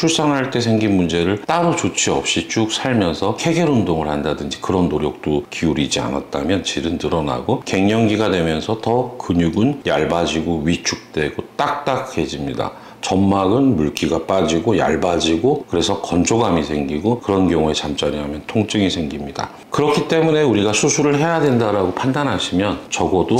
출산할 때 생긴 문제를 따로 조치 없이 쭉 살면서 케겔 운동을 한다든지 그런 노력도 기울이지 않았다면 질은 늘어나고 갱년기가 되면서 더 근육은 얇아지고 위축되고 딱딱해집니다. 점막은 물기가 빠지고 얇아지고 그래서 건조감이 생기고 그런 경우에 잠자리 하면 통증이 생깁니다. 그렇기 때문에 우리가 수술을 해야 된다라고 판단하시면 적어도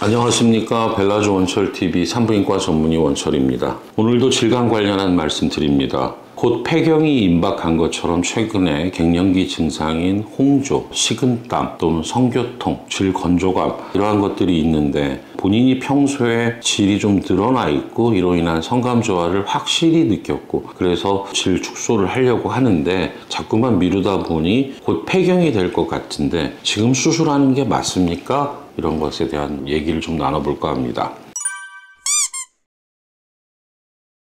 안녕하십니까. 벨라조 원철TV 산부인과 전문의 원철입니다. 오늘도 질감 관련한 말씀 드립니다. 곧 폐경이 임박한 것처럼 최근에 갱년기 증상인 홍조, 식은땀 또는 성교통, 질 건조감 이러한 것들이 있는데 본인이 평소에 질이 좀 늘어나 있고 이로 인한 성감 저하를 확실히 느꼈고 그래서 질 축소를 하려고 하는데 자꾸만 미루다 보니 곧 폐경이 될 것 같은데 지금 수술하는 게 맞습니까? 이런 것에 대한 얘기를 좀 나눠볼까 합니다.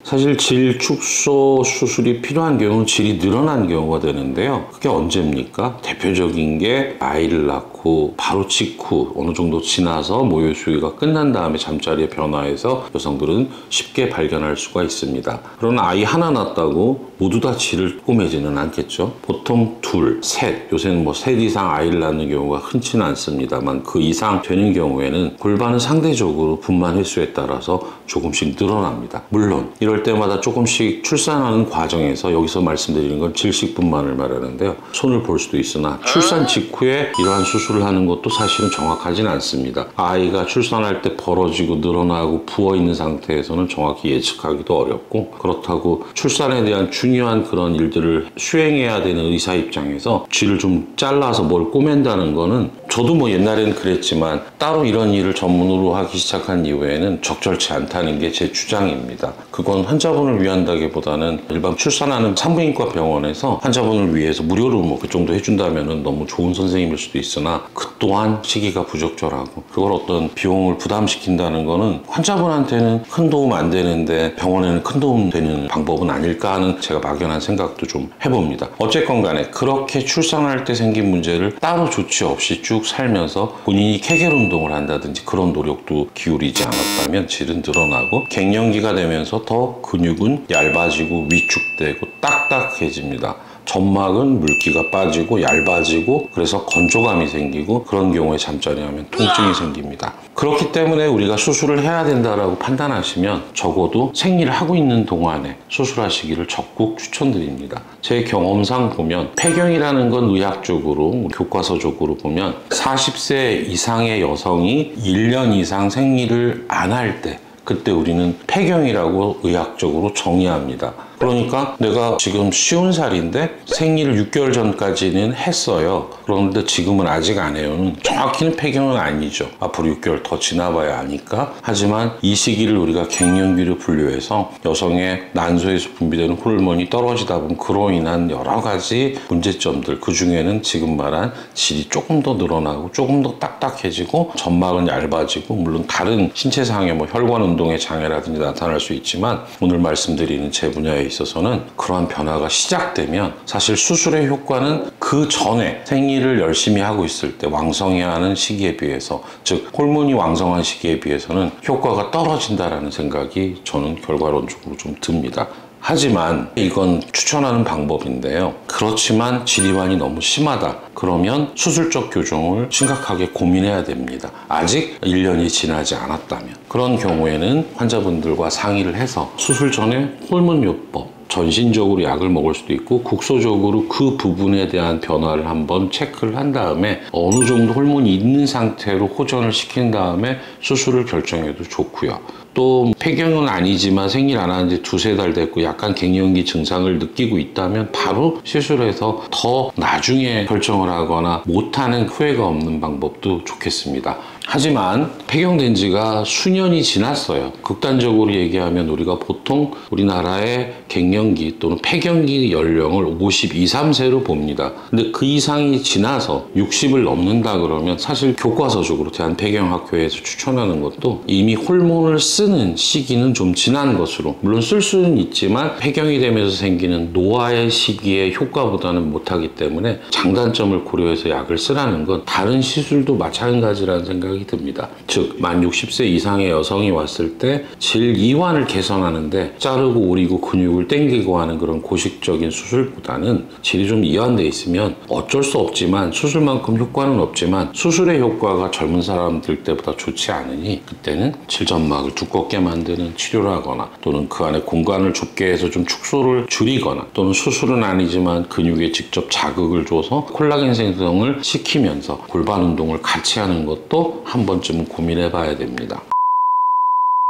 사실 질 축소 수술이 필요한 경우는 질이 늘어난 경우가 되는데요. 그게 언제입니까? 대표적인 게 아이를 낳고 바로 직후 어느 정도 지나서 모유 수유가 끝난 다음에 잠자리에 변화해서 여성들은 쉽게 발견할 수가 있습니다. 그러나 아이 하나 낳았다고 모두 다 질을 꼬매지는 않겠죠. 보통 둘, 셋, 요새는 셋 이상 아이를 낳는 경우가 흔치는 않습니다만 그 이상 되는 경우에는 골반은 상대적으로 분만 횟수에 따라서 조금씩 늘어납니다. 물론 이럴 때마다 조금씩 출산하는 과정에서 여기서 말씀드리는 건 질식분만을 말하는데요. 손을 볼 수도 있으나 출산 직후에 이러한 수술을 하는 것도 사실은 정확하진 않습니다. 아이가 출산할 때 벌어지고 늘어나고 부어있는 상태에서는 정확히 예측하기도 어렵고 그렇다고 출산에 대한 중요한 그런 일들을 수행해야 되는 의사 입장에서 쥐를 좀 잘라서 뭘 꼬맨다는 거는 저도 옛날에는 그랬지만 따로 이런 일을 전문으로 하기 시작한 이후에는 적절치 않다는 게 제 주장입니다. 그건 환자분을 위한다기보다는 일반 출산하는 산부인과 병원에서 환자분을 위해서 무료로 그 정도 해준다면 너무 좋은 선생님일 수도 있으나 그 또한 시기가 부적절하고 그걸 어떤 비용을 부담시킨다는 거는 환자분한테는 큰 도움 안 되는데 병원에는 큰 도움 되는 방법은 아닐까 하는 제가 막연한 생각도 좀 해봅니다. 어쨌건 간에 그렇게 출산할 때 생긴 문제를 따로 조치 없이 쭉 살면서 본인이 케겔 운동을 한다든지 그런 노력도 기울이지 않았다면 질은 늘어나고 갱년기가 되면서 더 근육은 얇아지고 위축되고 딱딱해집니다. 점막은 물기가 빠지고 얇아지고 그래서 건조감이 생기고 그런 경우에 잠자리 하면 통증이 생깁니다. 그렇기 때문에 우리가 수술을 해야 된다라고 판단하시면 적어도 생리를 하고 있는 동안에 수술하시기를 적극 추천드립니다. 제 경험상 보면 폐경이라는 건 의학적으로 교과서적으로 보면 40세 이상의 여성이 1년 이상 생리를 안 할 때 그때 우리는 폐경이라고 의학적으로 정의합니다. 그러니까 내가 지금 50살인데 생리를 6개월 전까지는 했어요. 그런데 지금은 아직 안 해요는 정확히는 폐경은 아니죠. 앞으로 6개월 더 지나봐야 하니까. 하지만 이 시기를 우리가 갱년기로 분류해서 여성의 난소에서 분비되는 호르몬이 떨어지다 보면 그로 인한 여러 가지 문제점들, 그 중에는 지금 말한 질이 조금 더 늘어나고 조금 더 딱딱해지고 점막은 얇아지고 물론 다른 신체상의 혈관 운동의 장애라든지 나타날 수 있지만 오늘 말씀드리는 제 분야에 있어서는 그러한 변화가 시작되면 사실 수술의 효과는 그 전에 생리를 열심히 하고 있을 때 왕성해야 하는 시기에 비해서 즉 호르몬이 왕성한 시기에 비해서는 효과가 떨어진다라는 생각이 저는 결과론적으로 좀 듭니다. 하지만 이건 추천하는 방법인데요. 그렇지만 질이완이 너무 심하다. 그러면 수술적 교정을 심각하게 고민해야 됩니다. 아직 1년이 지나지 않았다면. 그런 경우에는 환자분들과 상의를 해서 수술 전에 호르몬요법, 전신적으로 약을 먹을 수도 있고 국소적으로 그 부분에 대한 변화를 한번 체크를 한 다음에 어느 정도 호르몬이 있는 상태로 호전을 시킨 다음에 수술을 결정해도 좋고요. 또 폐경은 아니지만 생리를 안 하는 지 두세 달 됐고 약간 갱년기 증상을 느끼고 있다면 바로 시술해서 더 나중에 결정을 하거나 못하는 후회가 없는 방법도 좋겠습니다. 하지만 폐경된 지가 수년이 지났어요. 극단적으로 얘기하면 우리가 보통 우리나라의 갱년기 또는 폐경기 연령을 52, 3세로 봅니다. 근데 그 이상이 지나서 60을 넘는다 그러면 사실 교과서적으로 대한폐경학회에서 추천하는 것도 이미 호르몬을 쓰는 시기는 좀 지난 것으로, 물론 쓸 수는 있지만 폐경이 되면서 생기는 노화의 시기에 효과보다는 못하기 때문에 장단점을 고려해서 약을 쓰라는 건 다른 시술도 마찬가지라는 생각이 생각이 듭니다. 즉, 만 60세 이상의 여성이 왔을 때 질 이완을 개선하는데 자르고 오리고 근육을 당기고 하는 그런 고식적인 수술보다는 질이 좀 이완돼 있으면 어쩔 수 없지만, 수술만큼 효과는 없지만 수술의 효과가 젊은 사람들 때보다 좋지 않으니 그때는 질점막을 두껍게 만드는 치료를 하거나, 또는 그 안에 공간을 좁게 해서 좀 축소를 줄이거나, 또는 수술은 아니지만 근육에 직접 자극을 줘서 콜라겐 생성을 시키면서 골반 운동을 같이 하는 것도 한 번쯤은 고민해 봐야 됩니다.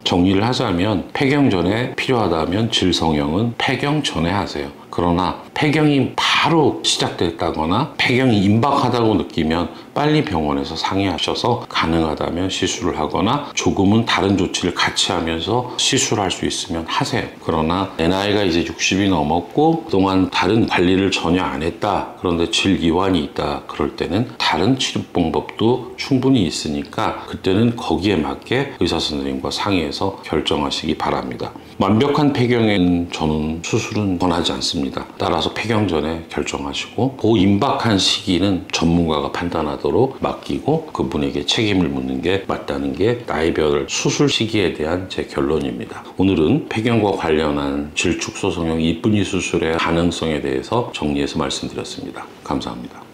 정리를 하자면, 폐경 전에 필요하다면 질 성형은 폐경 전에 하세요. 그러나 폐경이 바로 시작됐다거나 폐경이 임박하다고 느끼면 빨리 병원에서 상의하셔서 가능하다면 시술을 하거나 조금은 다른 조치를 같이 하면서 시술할 수 있으면 하세요. 그러나 내 나이가 이제 60이 넘었고 그동안 다른 관리를 전혀 안 했다, 그런데 질 이완이 있다, 그럴 때는 다른 치료 방법도 충분히 있으니까 그때는 거기에 맞게 의사 선생님과 상의해서 결정하시기 바랍니다. 완벽한 폐경에는 저는 수술은 권하지 않습니다. 따라서 폐경 전에 결정하시고 그 임박한 시기는 전문가가 판단하도록 맡기고 그분에게 책임을 묻는 게 맞다는 게 나이별 수술 시기에 대한 제 결론입니다. 오늘은 폐경과 관련한 질 축소 성형 이쁜이 수술의 가능성에 대해서 정리해서 말씀드렸습니다. 감사합니다.